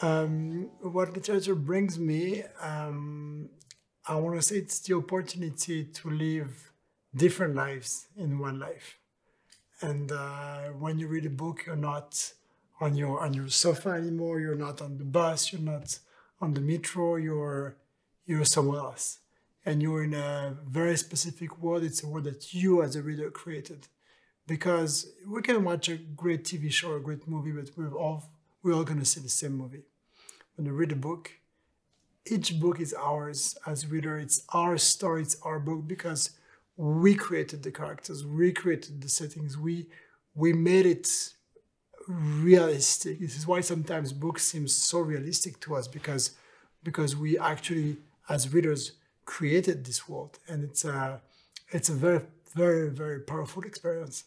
What literature brings me, I want to say it's the opportunity to live different lives in one life. And when you read a book, you're not on your sofa anymore. You're not on the bus. You're not on the metro. You're somewhere else, and you're in a very specific world. It's a world that you, as a reader, created. Because we can watch a great TV show, a great movie, but we're all going to see the same movie. When you read a book, each book is ours as reader. It's our story. It's our book because we created the characters. We created the settings. We made it realistic. This is why sometimes books seem so realistic to us because we actually, as readers, created this world, and it's a very, very, very powerful experience.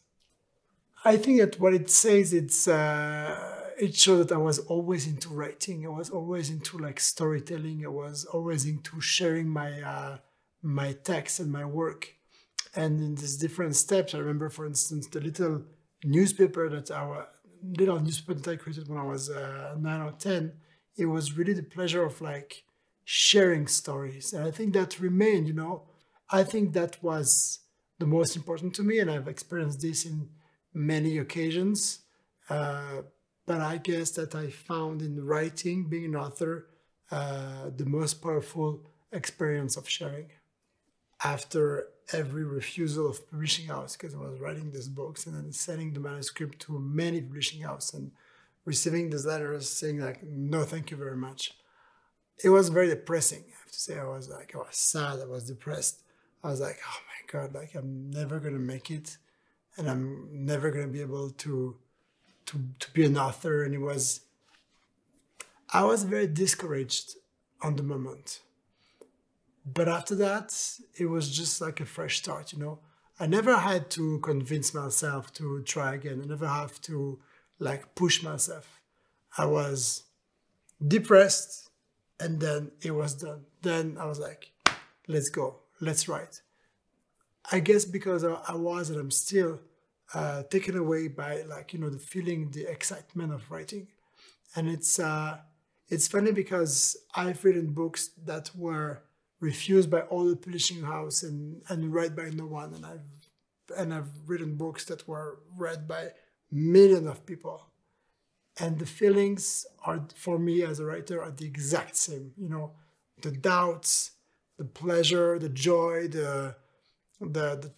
I think that what it says, it shows that I was always into writing. I was always into like storytelling. I was always into sharing my text and my work. And in these different steps, I remember, for instance, the little newspaper that I created when I was 9 or 10. It was really the pleasure of like sharing stories, and I think that remained. I think that was the most important to me, and I've experienced this in many occasions. But I guess that I found in writing, being an author, the most powerful experience of sharing. After every refusal of publishing house, because I was writing these books and then sending the manuscript to many publishing houses and receiving these letters saying like, no, thank you very much. It was very depressing, I have to say. I was sad, I was depressed. I was like, oh my God, like I'm never going to make it. And I'm never going to be able to be an author. And I was very discouraged on the moment. But after that, it was just like a fresh start, I never had to convince myself to try again. I never have to like push myself. I was depressed and then it was done. Then I was like, let's go, let's write. I guess because I was and I'm still taken away by the feeling, the excitement of writing. And it's funny because I've written books that were refused by all the publishing house and read by no one. And I've written books that were read by millions of people. And the feelings are, for me as a writer, are the exact same. The doubts, the pleasure, the joy, the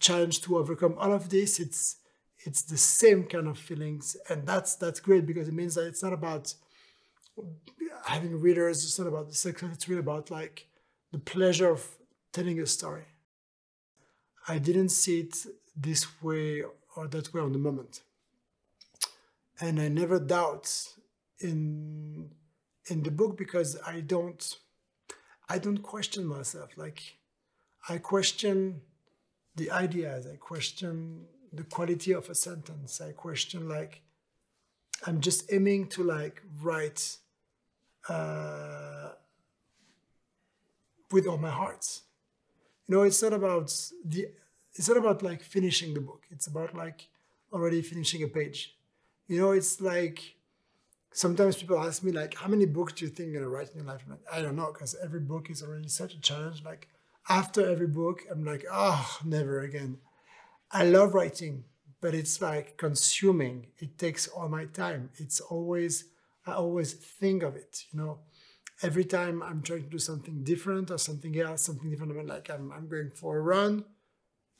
challenge to overcome all of this. It's the same kind of feelings, and that's great because it means that it's not about having readers. It's not about the success. It's really about like the pleasure of telling a story. I didn't see it this way or that way on the moment, and I never doubt in the book because I don't question myself. Like I question the ideas. I question the quality of a sentence. I question I'm just aiming to write with all my heart. It's not about like finishing the book. It's about like already finishing a page. It's like sometimes people ask me like, how many books do you think you're gonna write in your life? I'm like, I don't know, because every book is already such a challenge. Like after every book, I'm like, oh, never again. I love writing, but it's like consuming. It takes all my time. I always think of it, Every time I'm trying to do something different or something else, something different, I'm going for a run,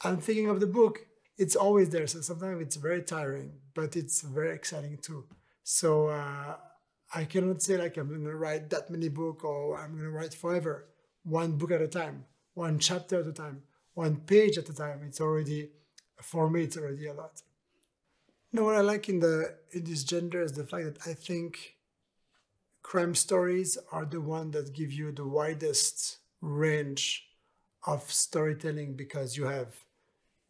I'm thinking of the book. It's always there. So sometimes it's very tiring, but it's very exciting too. So I cannot say like I'm going to write that many books or I'm going to write forever. One book at a time, one chapter at a time, one page at a time. For me, it's already a lot. What I like in this genre is the fact that I think crime stories are the ones that give you the widest range of storytelling because you have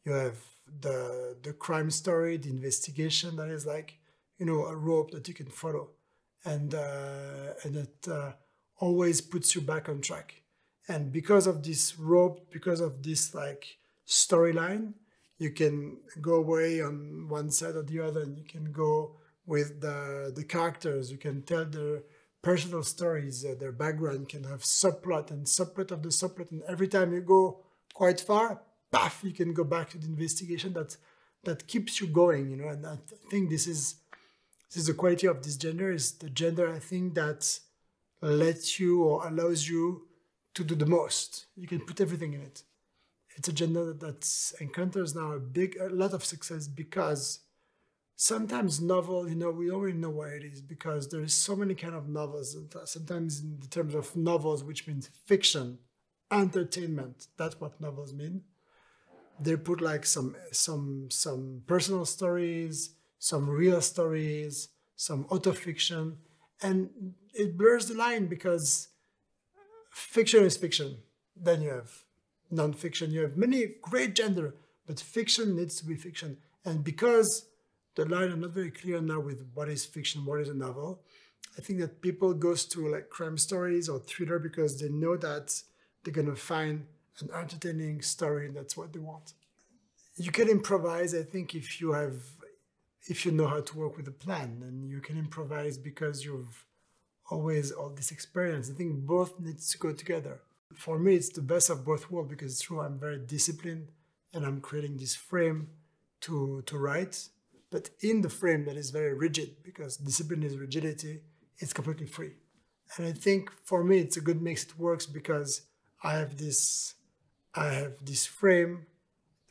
the crime story, the investigation that is like, a rope that you can follow and that always puts you back on track. And because of this rope, because of this like storyline, you can go away on one side or the other, and you can go with the characters. You can tell the personal stories, their background can have subplot and subplot of the subplot, and every time you go quite far, paf, you can go back to the investigation that keeps you going, you know. And I think this is the quality of this genre, is the genre, I think, that lets you or allows you to do the most. You can put everything in it. It's a genre that encounters now a lot of success, because sometimes novel, you know, we already know what it is, because there is so many kind of novels. Sometimes in the terms of novels, which means fiction, entertainment, that's what novels mean. They put like some personal stories, some real stories, some autofiction, and it blurs the line, because fiction is fiction. Then you have non-fiction. You have many great genre, but fiction needs to be fiction. And because the lines are not very clear now with what is fiction, what is a novel, I think that people goes to like crime stories or thriller because they know that they're gonna find an entertaining story, and that's what they want. You can improvise, I think, if you know how to work with a plan, and you can improvise because you've always all this experience. I think both needs to go together. For me, it's the best of both worlds, because it's true, I'm very disciplined and I'm creating this frame to write, but in the frame that is very rigid, because discipline is rigidity, it's completely free. And I think for me, it's a good mix. It works because I have this frame,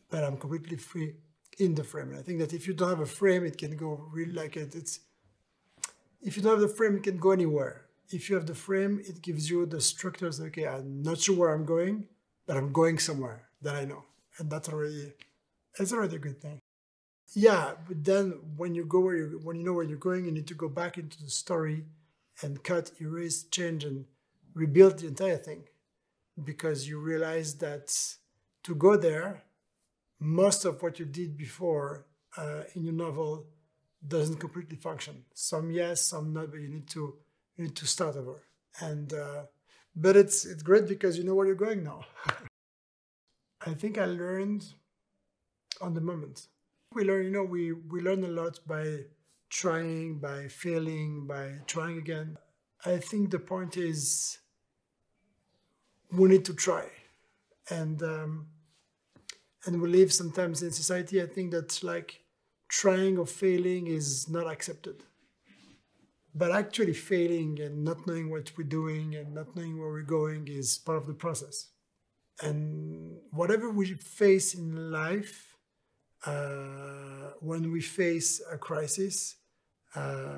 but I'm completely free in the frame. And I think that if you don't have a frame, it can go really like it. If you don't have the frame, it can go anywhere. If you have the frame, it gives you the structures. Okay, I'm not sure where I'm going, but I'm going somewhere that I know, and that's already a good thing. Yeah, but then when you know where you're going, you need to go back into the story and cut, erase, change, and rebuild the entire thing, because you realize that to go there, most of what you did before in your novel doesn't completely function. Some yes, some not, but you need to start over. And but it's great because you know where you're going now. I think I learned on the moment. We learn, you know, we learn a lot by trying, by failing, by trying again. I think the point is we need to try, and we live sometimes in society, I think that like trying or failing is not accepted. But actually failing and not knowing what we're doing and not knowing where we're going is part of the process. And whatever we face in life, when we face a crisis,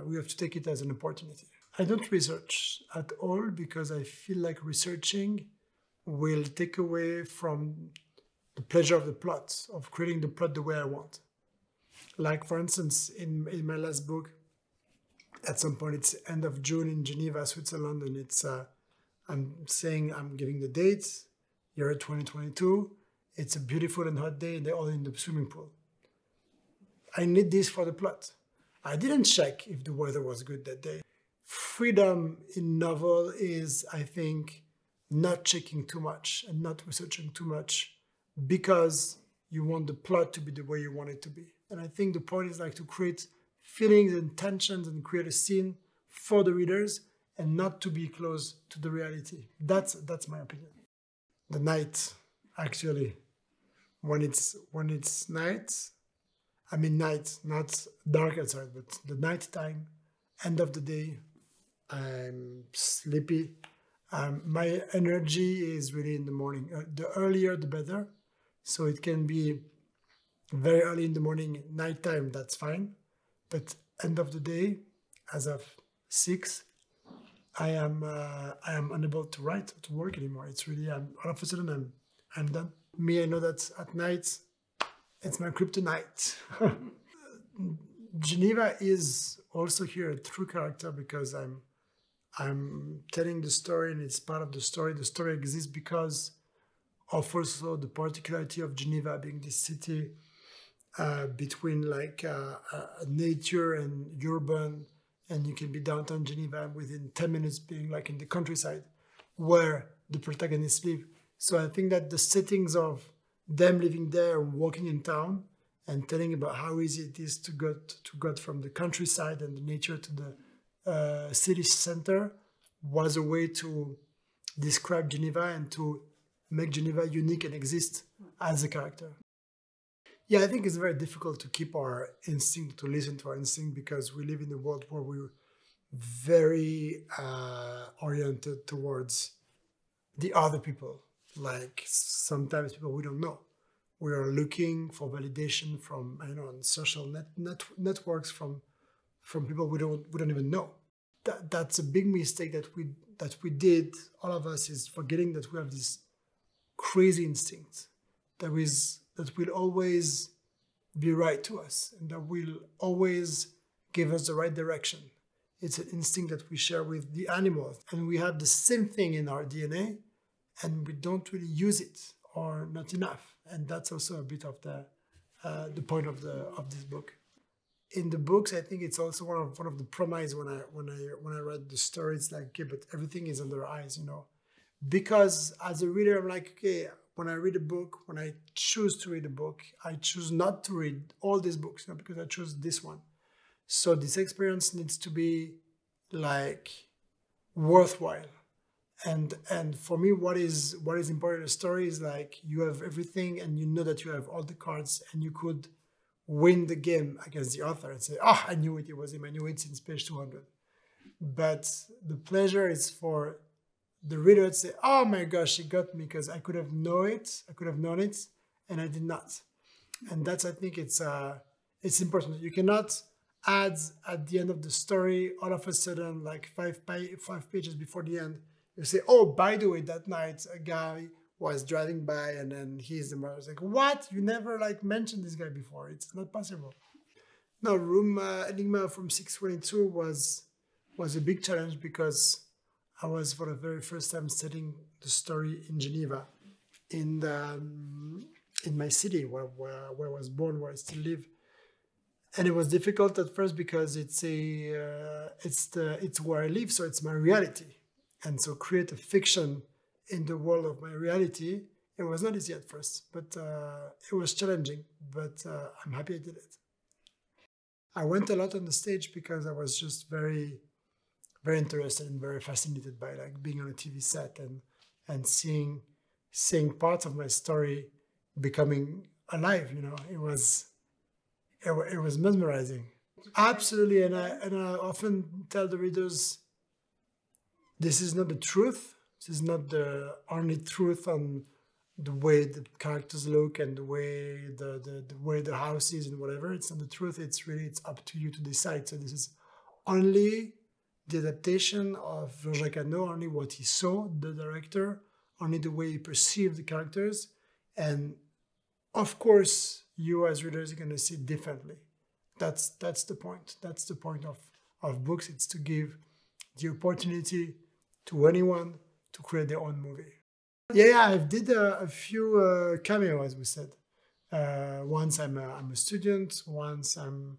we have to take it as an opportunity. I don't research at all because I feel like researching will take away from the pleasure of the plot, of creating the plot the way I want. Like, for instance, in my last book, at some point, it's end of June in Geneva, Switzerland, and it's I'm saying I'm giving the dates, year 2022. It's a beautiful and hot day, and they're all in the swimming pool. I need this for the plot. I didn't check if the weather was good that day. Freedom in novel is, I think, not checking too much and not researching too much because you want the plot to be the way you want it to be. And I think the point is like to create feelings and tensions and create a scene for the readers and not to be close to the reality. That's my opinion. The night, actually, when it's night, I mean night, not dark outside, but the night time, end of the day, I'm sleepy. My energy is really in the morning. The earlier, the better. So it can be very early in the morning, nighttime, that's fine. But end of the day, as of 6, I am unable to write, to work anymore. It's really, all of a sudden, I'm done. Me, I know that at night, it's my kryptonite. Geneva is also here a true character because I'm telling the story and it's part of the story. The story exists because of also the particularity of Geneva being this city between like nature and urban, and you can be downtown Geneva within 10 minutes being like in the countryside where the protagonists live. So I think that the settings of them living there, walking in town and telling about how easy it is to go from the countryside and the nature to the city center was a way to describe Geneva and to make Geneva unique and exist as a character. Yeah, I think it's very difficult to keep our instinct, to listen to our instinct, because we live in a world where we're very oriented towards the other people. Like sometimes people we don't know. We are looking for validation from, I don't know, on social networks from people we don't even know. That's a big mistake that we did, all of us, is forgetting that we have this crazy instinct that will always be right to us and that will always give us the right direction. It's an instinct that we share with the animals, and we have the same thing in our DNA, and we don't really use it, or not enough. And that's also a bit of the point of this book. In the books, I think it's also one of the promise when I read the story. It's like, okay, but everything is under our eyes, you know, because as a reader, I'm like, okay, when I read a book, when I choose to read a book, I choose not to read all these books, you know, because I chose this one. So this experience needs to be like worthwhile. And for me, what is important in a story is like you have everything and you know that you have all the cards and you could win the game against the author and say, oh, I knew it was him. I knew it since page 200. But the pleasure is for the reader to say, oh my gosh, he got me, because I could have known it, and I did not. And that's, I think it's important. You cannot add at the end of the story, all of a sudden, like five pages before the end, you say, oh, by the way, that night a guy was driving by and then he's the murderer. It's like, what? You never like mentioned this guy before. It's not possible. No, Room Enigma from 622 was a big challenge, because I was for the very first time studying the story in Geneva, in my city where I was born, where I still live. And it was difficult at first because it's where I live, so it's my reality. And so create a fiction in the world of my reality, it was not easy at first, but it was challenging, but I'm happy I did it. I went a lot on the stage because I was just very, very interested and very fascinated by like being on a TV set and seeing parts of my story becoming alive, you know. It was mesmerizing. Absolutely, and I often tell the readers, this is not the truth. This is not the only truth on the way the characters look and the way the way the house is and whatever. It's not the truth. It's up to you to decide. So this is only the adaptation of Jean-Jacques Hano, only what he saw, the director, only the way he perceived the characters. And of course, you as readers are going to see it differently. That's the point. That's the point of books. It's to give the opportunity to anyone to create their own movie. Yeah, I did a few cameos, as we said. Once I'm a student. Once I'm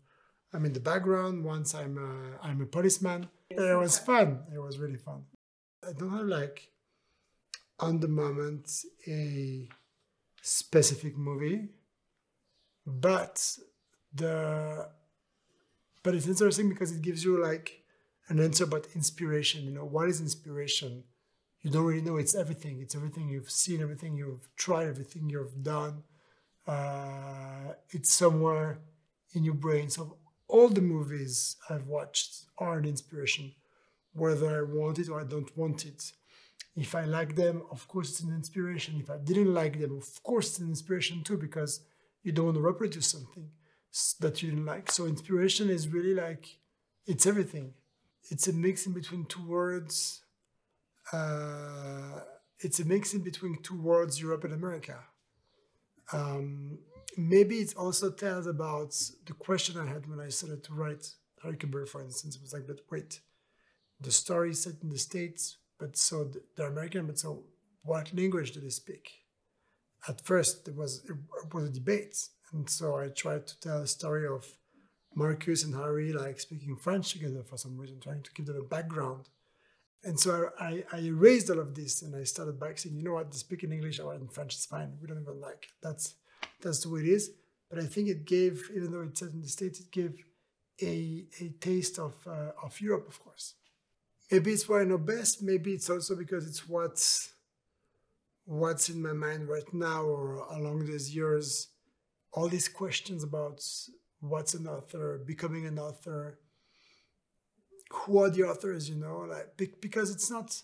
in the background. Once I'm a policeman. It was fun. It was really fun. I don't have like on the moment a specific movie, but it's interesting because it gives you like an answer about inspiration. You know, what is inspiration? You don't really know. It's everything. It's everything you've seen, everything you've tried, everything you've done. It's somewhere in your brain. So all the movies I've watched are an inspiration, whether I want it or I don't want it. If I like them, of course it's an inspiration. If I didn't like them, of course it's an inspiration too, because you don't want to reproduce something that you didn't like. So inspiration is really like, it's everything. It's a mix in between two words. It's a mix in between two words, Europe and America. Maybe it also tells about the question I had when I started to write Harry Quebert, for instance. It was like, but wait, the story is set in the States, but so they're American, but so what language do they speak? At first, it was a debate. And so I tried to tell a story of Marcus and Harry like speaking French together for some reason, trying to give them a background. And so I erased all of this and I started back saying, you know what, they speak in English or in French, it's fine. We don't even like it. That's the way it is. But I think it gave, even though it's set in the States, it gave a taste of Europe, of course. Maybe it's what I know best. Maybe it's also because it's what's in my mind right now or along these years. All these questions about what's an author, becoming an author, who are the authors, you know, like because it's not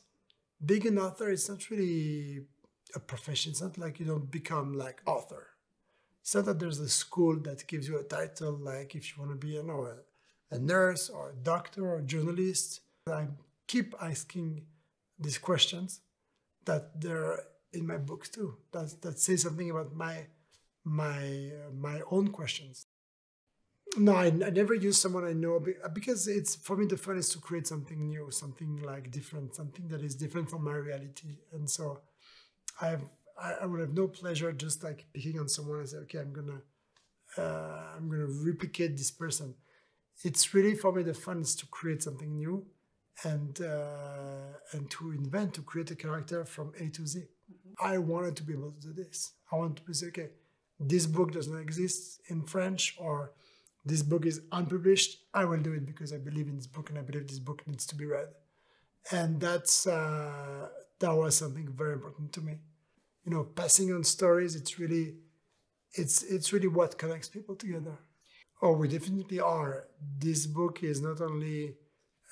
being an author. It's not really a profession. It's not like you don't become like author. It's not that there's a school that gives you a title, like if you want to be, you know, a nurse or a doctor or a journalist. I keep asking these questions that they're in my books too. That say something about my own questions. No, I never use someone I know because it's, for me, the fun is to create something new, something like different, something that is different from my reality. And so I would have no pleasure just like picking on someone and say, okay, I'm gonna replicate this person. It's really, for me, the fun is to create something new and to invent, to create a character from A to Z. I wanted to be able to do this. I want to say, okay, this book does not exist in French, or this book is unpublished. I will do it because I believe in this book and I believe this book needs to be read. And that was something very important to me. You know, passing on stories, it's really what connects people together. Oh, we definitely are. This book is not only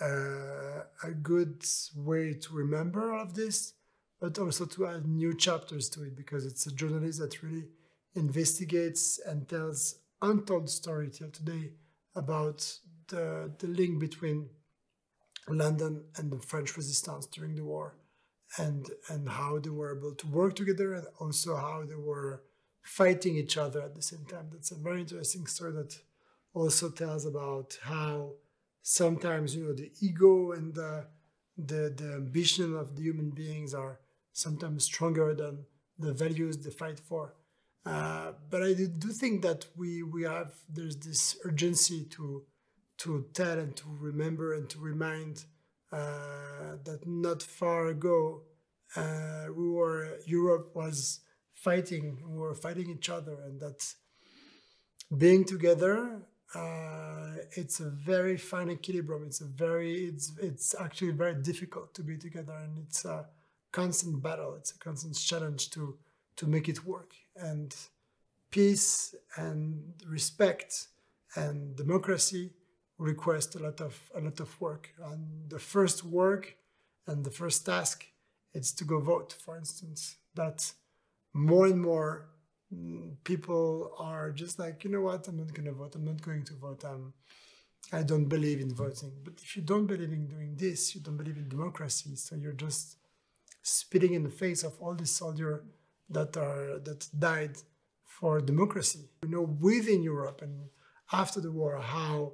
a good way to remember all of this, but also to add new chapters to it, because it's a journalist that really investigates and tells untold story till today about the link between London and the French resistance during the war, and how they were able to work together, and also how they were fighting each other at the same time. That's a very interesting story that also tells about how sometimes, you know, the ego and the ambition of the human beings are sometimes stronger than the values they fight for. But I do think that there's this urgency to tell and to remember and to remind that not far ago Europe was fighting, we were fighting each other, and that being together, it's a very fine equilibrium. It's actually very difficult to be together, and it's a constant battle. It's a constant challenge to make it work. And peace and respect and democracy request a lot of work. And the first work and the first task is to go vote, for instance. That more and more people are just like, you know what, I'm not going to vote. I'm not going to vote. I don't believe in voting. But if you don't believe in doing this, you don't believe in democracy. So you're just spitting in the face of all these soldiers that died for democracy. You know, within Europe and after the war, how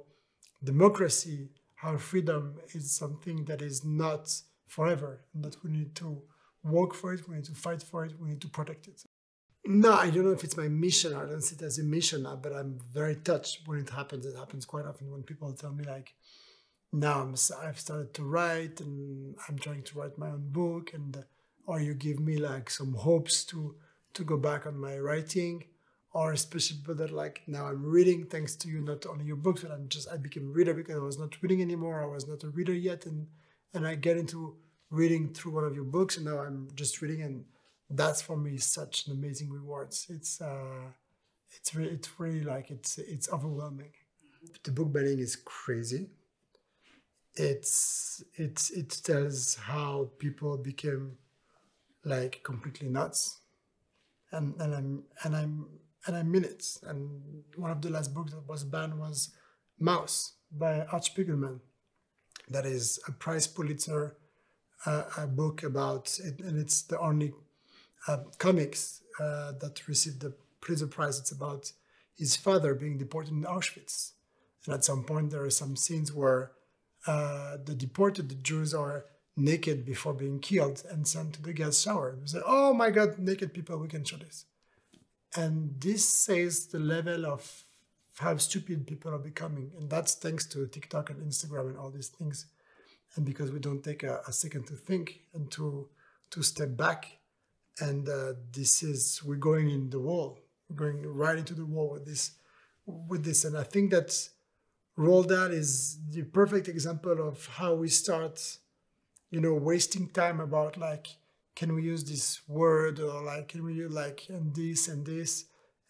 democracy, how freedom is something that is not forever, and that we need to work for it, we need to fight for it, we need to protect it. No, I don't know if it's my mission. I don't see it as a mission, but I'm very touched when it happens. It happens quite often when people tell me, like, now I've started to write and I'm trying to write my own book, and or you give me like some hopes to go back on my writing, or especially people that like, now I'm reading thanks to you, not only your books, but I became a reader because I was not reading anymore. I was not a reader yet, and I get into reading through one of your books, and now I'm just reading, and that's for me such an amazing reward. It's really like it's overwhelming. The book buying is crazy. It tells how people became like completely nuts, and I mean it. And one of the last books that was banned was Mouse by Art Spiegelman. That is a prize Pulitzer a book about it, and it's the only comics that received the Pulitzer Prize. It's about his father being deported in Auschwitz, and at some point there are some scenes where the deported Jews are naked before being killed and sent to the gas shower. We say, "Oh my God, naked people! We can show this." And this says the level of how stupid people are becoming, and that's thanks to TikTok and Instagram and all these things. And because we don't take a second to think and to step back. And we're going in the wall. We're going right into the wall with this. And I think that Roald Dahl is the perfect example of how we start wasting time about like, can we use this word, or like, can we use like, and this,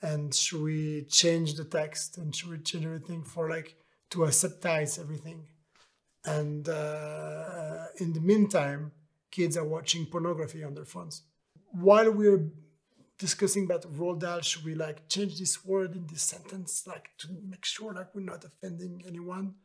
and should we change the text, and should we change everything for like, to aseptize everything. And in the meantime, kids are watching pornography on their phones. While we're discussing about Roald Dahl, should we like change this word in this sentence, like to make sure like we're not offending anyone?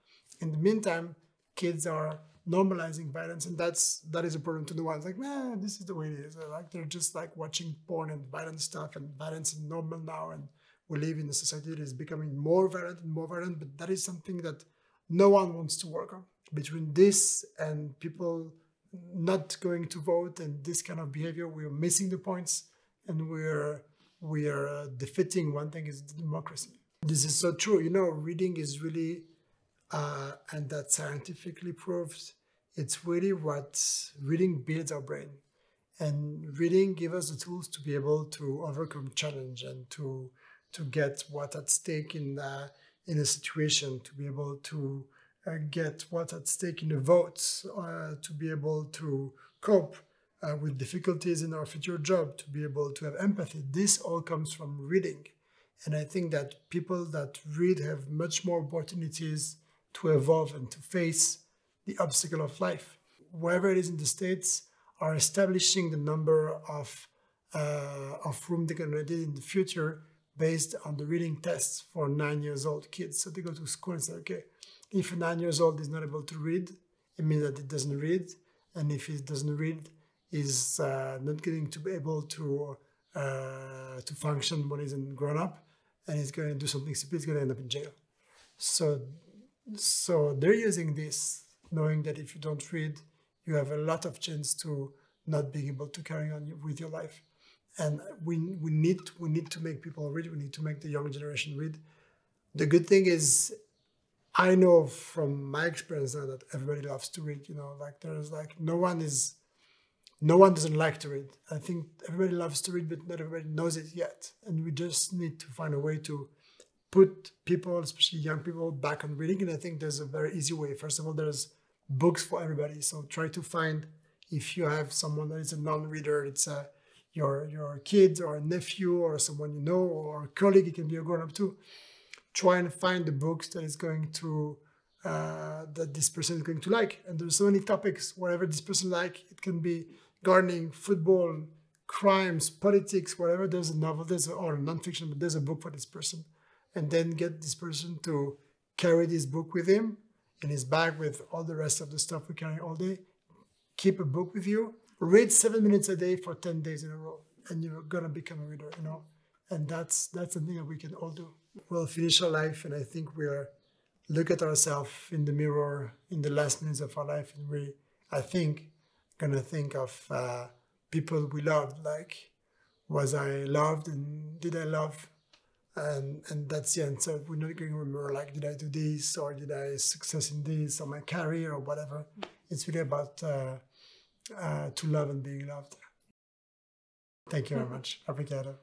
In the meantime, kids are normalizing violence, and that is a problem to the ones like, man, this is the way it is. Like they're just like watching porn and violent stuff, and violence is normal now, and we live in a society that is becoming more violent and more violent. But that is something that no one wants to work on. Between this and people not going to vote and this kind of behavior, we're missing the points, and we are defeating one thing is democracy. This is so true. Reading is really, and that's scientifically proved, it's really what reading builds our brain. And reading gives us the tools to be able to overcome challenge and to get what's at stake in a situation, to be able to get what's at stake in a vote, to be able to cope with difficulties in our future job, to be able to have empathy. This all comes from reading. And I think that people that read have much more opportunities to evolve and to face the obstacle of life. Wherever it is in the States, are establishing the number of room they can rent in the future based on the reading tests for 9-year-old kids. So they go to school and say, okay, if a 9-year-old is not able to read, it means that it doesn't read. And if it doesn't read, is not going to be able to function when he's grown up, and he's going to do something stupid, he's going to end up in jail. So they're using this, knowing that if you don't read, you have a lot of chance to not being able to carry on with your life. And we need to make people read. We need to make the young generation read. The good thing is, I know from my experience now that everybody loves to read. Like there's like no one doesn't like to read. I think everybody loves to read, but not everybody knows it yet. And we just need to find a way to put people, especially young people, back on reading. And I think there's a very easy way. First of all, there's books for everybody. So try to find, if you have someone that is a non-reader, it's your kids or a nephew or someone you know, or a colleague, it can be a grown-up too. Try and find the books that is going to, that this person is going to like. And there's so many topics, whatever this person like. It can be gardening, football, crimes, politics, whatever. There's a novel, or nonfiction, but there's a book for this person. And then get this person to carry this book with him in his bag with all the rest of the stuff we carry all day. Keep a book with you. Read 7 minutes a day for 10 days in a row, and you're going to become a reader, And that's something that we can all do. We'll finish our life, and I think we're look at ourselves in the mirror in the last minutes of our life, and we, I think, going to think of people we loved, like, was I loved and did I love? And that's the answer. We're not going to remember, like, did I do this, or did I success in this, or my career, or whatever. It's really about to love and being loved. Thank you very much. Obrigado.